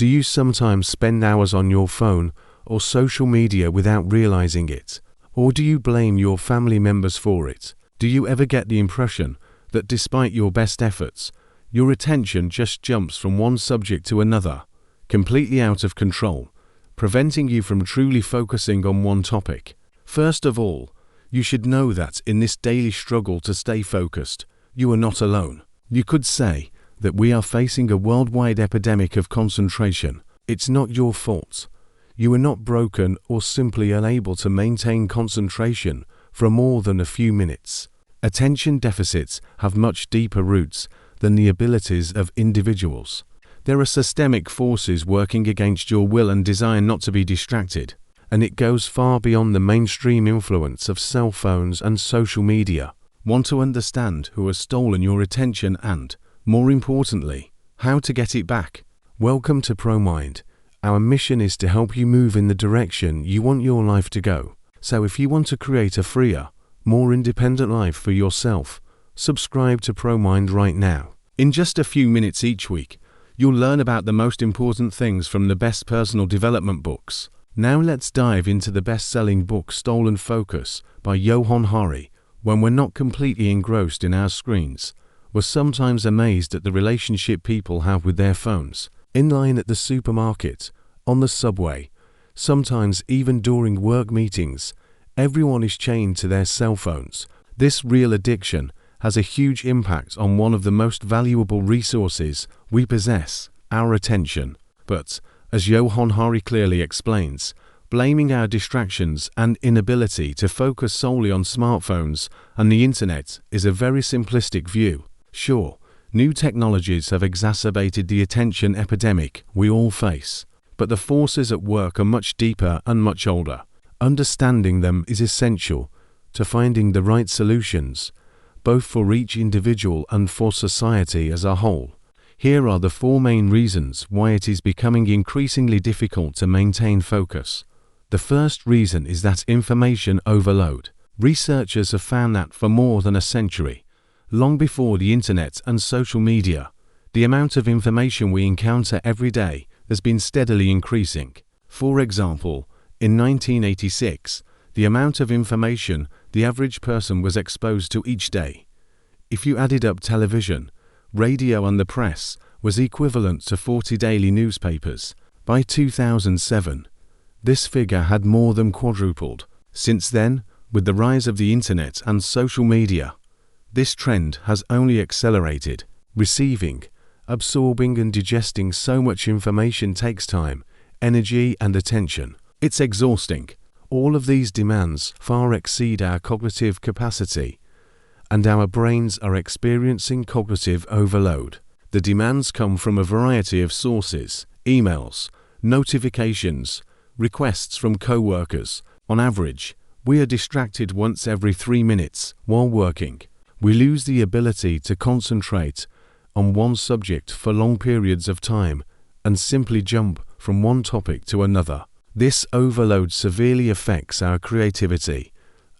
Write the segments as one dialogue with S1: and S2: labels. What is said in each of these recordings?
S1: Do you sometimes spend hours on your phone or social media without realizing it? Or do you blame your family members for it? Do you ever get the impression that despite your best efforts, your attention just jumps from one subject to another, completely out of control, preventing you from truly focusing on one topic? First of all, you should know that in this daily struggle to stay focused, you are not alone. You could say that we are facing a worldwide epidemic of concentration. It's not your fault. You are not broken or simply unable to maintain concentration for more than a few minutes. Attention deficits have much deeper roots than the abilities of individuals. There are systemic forces working against your will and desire not to be distracted, and it goes far beyond the mainstream influence of cell phones and social media. Want to understand who has stolen your attention and, more importantly, how to get it back? Welcome to ProMind. Our mission is to help you move in the direction you want your life to go. So if you want to create a freer, more independent life for yourself, subscribe to ProMind right now. In just a few minutes each week, you'll learn about the most important things from the best personal development books. Now let's dive into the best-selling book Stolen Focus by Johann. When we're not completely engrossed in our screens, we're sometimes amazed at the relationship people have with their phones. In line at the supermarket, on the subway, sometimes even during work meetings, everyone is chained to their cell phones. This real addiction has a huge impact on one of the most valuable resources we possess, our attention. But, as Johann clearly explains, blaming our distractions and inability to focus solely on smartphones and the internet is a very simplistic view. Sure, new technologies have exacerbated the attention epidemic we all face, but the forces at work are much deeper and much older. Understanding them is essential to finding the right solutions, both for each individual and for society as a whole. Here are the 4 main reasons why it is becoming increasingly difficult to maintain focus. The first reason is that information overload. Researchers have found that for more than a century, long before the internet and social media, the amount of information we encounter every day has been steadily increasing. For example, in 1986, the amount of information the average person was exposed to each day, if you added up television, radio and the press, was equivalent to 40 daily newspapers. By 2007, this figure had more than quadrupled. Since then, with the rise of the internet and social media, this trend has only accelerated. Receiving, absorbing and digesting so much information takes time, energy and attention. It's exhausting. All of these demands far exceed our cognitive capacity, and our brains are experiencing cognitive overload. The demands come from a variety of sources: emails, notifications, requests from co-workers. On average, we are distracted once every 3 minutes while working. We lose the ability to concentrate on one subject for long periods of time and simply jump from one topic to another. This overload severely affects our creativity,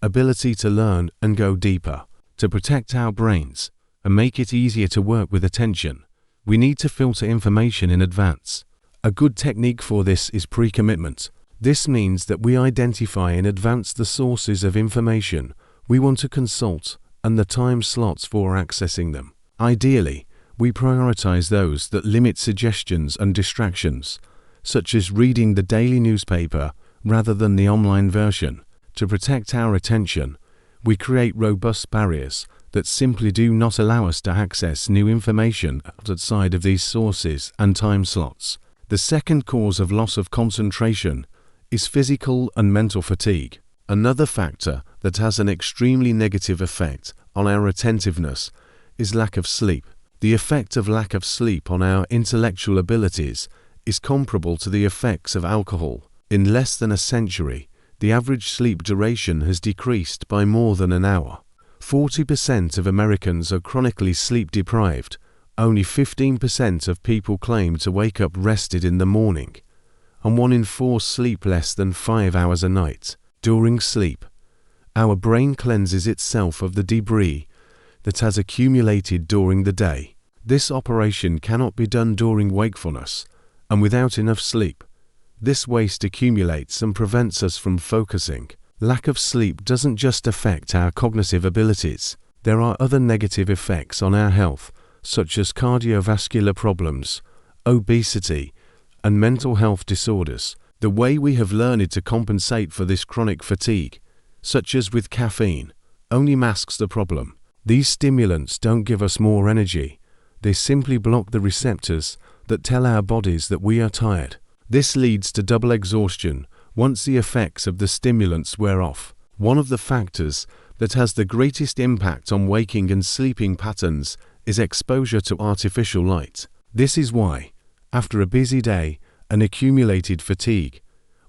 S1: ability to learn and go deeper. To protect our brains and make it easier to work with attention, we need to filter information in advance. A good technique for this is pre-commitment. This means that we identify in advance the sources of information we want to consult and the time slots for accessing them. Ideally, we prioritize those that limit suggestions and distractions, such as reading the daily newspaper rather than the online version. To protect our attention, we create robust barriers that simply do not allow us to access new information outside of these sources and time slots. The second cause of loss of concentration is physical and mental fatigue. Another factor that has an extremely negative effect on our attentiveness is lack of sleep. The effect of lack of sleep on our intellectual abilities is comparable to the effects of alcohol. In less than a century, the average sleep duration has decreased by more than an hour. 40% of Americans are chronically sleep deprived. Only 15% of people claim to wake up rested in the morning, and 1 in 4 sleep less than 5 hours a night. During sleep, our brain cleanses itself of the debris that has accumulated during the day. This operation cannot be done during wakefulness, and without enough sleep, this waste accumulates and prevents us from focusing. Lack of sleep doesn't just affect our cognitive abilities. There are other negative effects on our health, such as cardiovascular problems, obesity, and mental health disorders. The way we have learned to compensate for this chronic fatigue, such as with caffeine, only masks the problem. These stimulants don't give us more energy. They simply block the receptors that tell our bodies that we are tired. This leads to double exhaustion once the effects of the stimulants wear off. One of the factors that has the greatest impact on waking and sleeping patterns is exposure to artificial light. This is why, after a busy day and accumulated fatigue,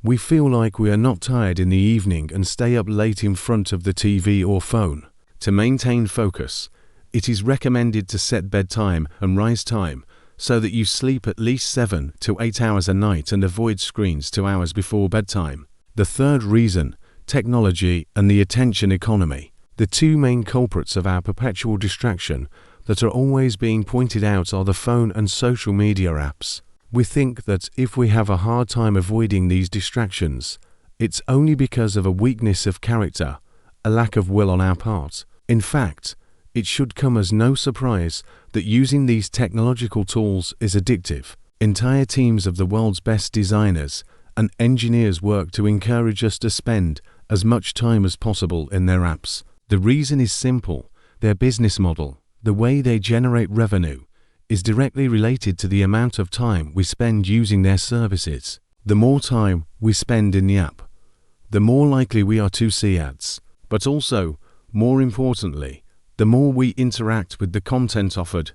S1: we feel like we are not tired in the evening and stay up late in front of the TV or phone. To maintain focus, it is recommended to set bedtime and rise time so that you sleep at least 7 to 8 hours a night and avoid screens 2 hours before bedtime. The third reason, technology and the attention economy. The two main culprits of our perpetual distraction that are always being pointed out are the phone and social media apps. We think that if we have a hard time avoiding these distractions, it's only because of a weakness of character, a lack of will on our part. In fact, it should come as no surprise that using these technological tools is addictive. Entire teams of the world's best designers and engineers work to encourage us to spend as much time as possible in their apps. The reason is simple. Their business model, the way they generate revenue, is directly related to the amount of time we spend using their services. The more time we spend in the app, the more likely we are to see ads. But also, more importantly, the more we interact with the content offered,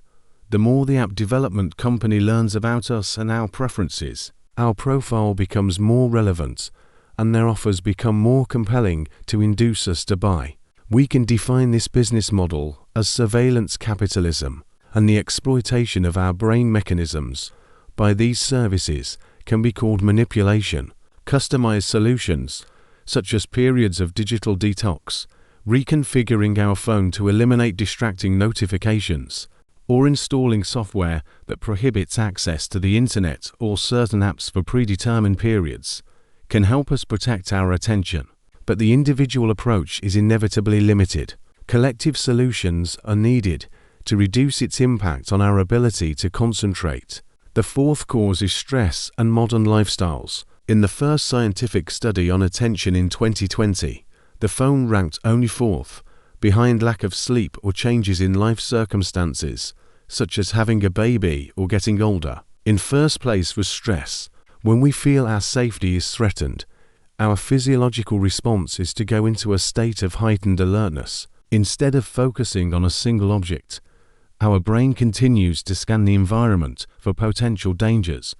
S1: the more the app development company learns about us and our preferences. Our profile becomes more relevant, and their offers become more compelling to induce us to buy. We can define this business model as surveillance capitalism, and the exploitation of our brain mechanisms by these services can be called manipulation. Customized solutions, such as periods of digital detox, reconfiguring our phone to eliminate distracting notifications, or installing software that prohibits access to the internet or certain apps for predetermined periods, can help us protect our attention. But the individual approach is inevitably limited. Collective solutions are needed to reduce its impact on our ability to concentrate. The fourth cause is stress and modern lifestyles. In the first scientific study on attention in 2020, the phone ranked only fourth, behind lack of sleep or changes in life circumstances, such as having a baby or getting older. In first place was stress. When we feel our safety is threatened, our physiological response is to go into a state of heightened alertness. Instead of focusing on a single object, our brain continues to scan the environment for potential dangers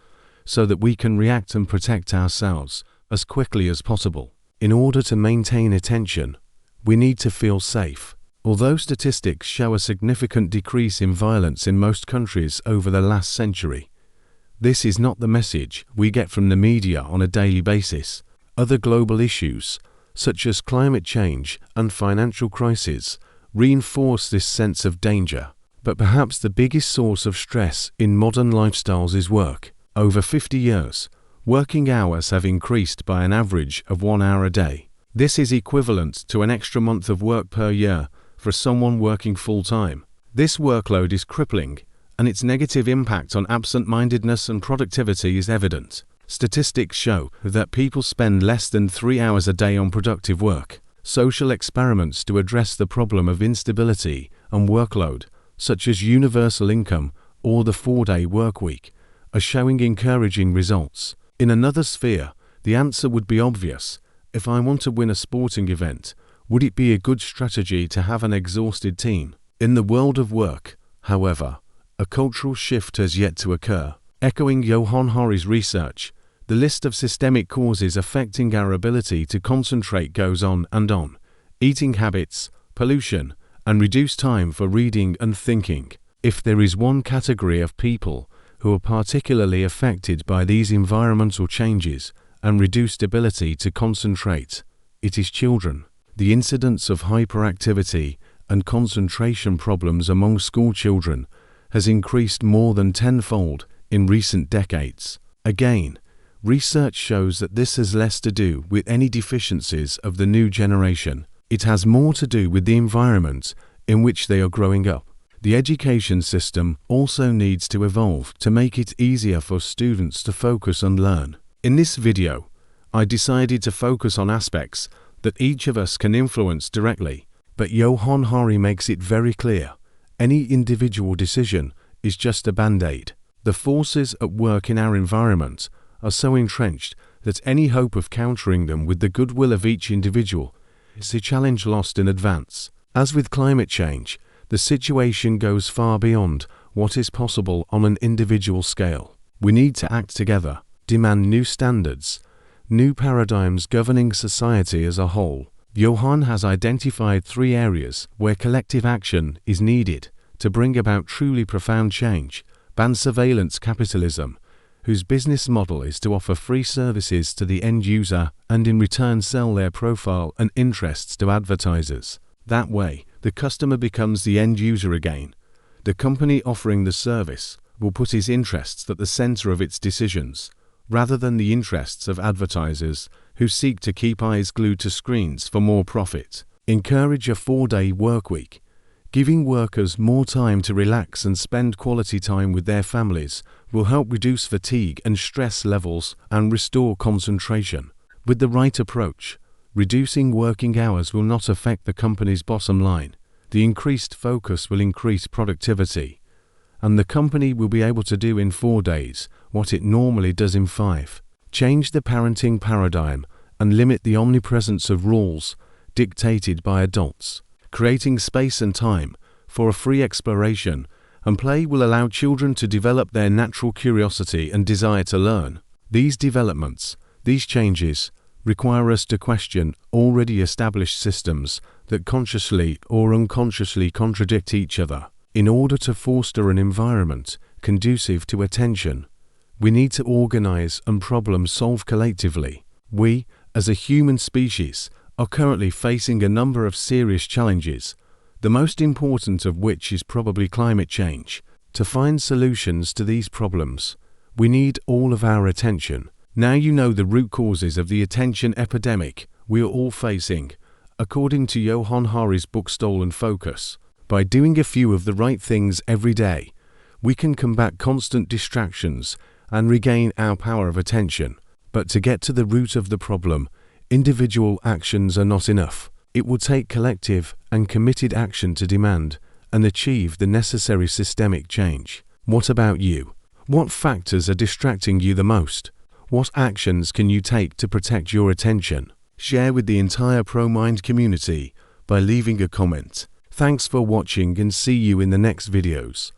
S1: so that we can react and protect ourselves as quickly as possible. In order to maintain attention, we need to feel safe. Although statistics show a significant decrease in violence in most countries over the last century, this is not the message we get from the media on a daily basis. Other global issues, such as climate change and financial crises, reinforce this sense of danger. But perhaps the biggest source of stress in modern lifestyles is work. Over 50 years, working hours have increased by an average of 1 hour a day. This is equivalent to an extra month of work per year for someone working full-time. This workload is crippling, and its negative impact on absent-mindedness and productivity is evident. Statistics show that people spend less than 3 hours a day on productive work. Social experiments to address the problem of instability and workload, such as universal income or the 4-day work week, are showing encouraging results. In another sphere, the answer would be obvious. If I want to win a sporting event, would it be a good strategy to have an exhausted team? In the world of work, however, a cultural shift has yet to occur. Echoing Johann research, the list of systemic causes affecting our ability to concentrate goes on and on. Eating habits, pollution, and reduced time for reading and thinking. If there is one category of people who are particularly affected by these environmental changes and reduced ability to concentrate, it is children. The incidence of hyperactivity and concentration problems among school children has increased more than tenfold in recent decades. Again, research shows that this has less to do with any deficiencies of the new generation. It has more to do with the environment in which they are growing up. The education system also needs to evolve to make it easier for students to focus and learn. In this video, I decided to focus on aspects that each of us can influence directly, but Johann Hari makes it very clear, any individual decision is just a band-aid. The forces at work in our environment are so entrenched that any hope of countering them with the goodwill of each individual is a challenge lost in advance. As with climate change, the situation goes far beyond what is possible on an individual scale. We need to act together, demand new standards, new paradigms governing society as a whole. Johann has identified 3 areas where collective action is needed to bring about truly profound change. Ban surveillance capitalism, whose business model is to offer free services to the end user and in return sell their profile and interests to advertisers. That way, the customer becomes the end user again. The company offering the service will put his interests at the center of its decisions, rather than the interests of advertisers who seek to keep eyes glued to screens for more profit. Encourage a 4-day workweek. Giving workers more time to relax and spend quality time with their families will help reduce fatigue and stress levels and restore concentration. With the right approach, reducing working hours will not affect the company's bottom line. The increased focus will increase productivity, and the company will be able to do in 4 days what it normally does in 5. Change the parenting paradigm and limit the omnipresence of rules dictated by adults. Creating space and time for a free exploration and play will allow children to develop their natural curiosity and desire to learn. These developments, these changes, require us to question already established systems that consciously or unconsciously contradict each other. In order to foster an environment conducive to attention, we need to organize and problem solve collectively. We, as a human species, are currently facing a number of serious challenges, the most important of which is probably climate change. To find solutions to these problems, we need all of our attention. Now you know the root causes of the attention epidemic we are all facing, according to Johann Hari's book Stolen Focus. By doing a few of the right things every day, we can combat constant distractions and regain our power of attention. But to get to the root of the problem, individual actions are not enough. It will take collective and committed action to demand and achieve the necessary systemic change. What about you? What factors are distracting you the most? What actions can you take to protect your attention? Share with the entire ProMind community by leaving a comment. Thanks for watching and see you in the next videos.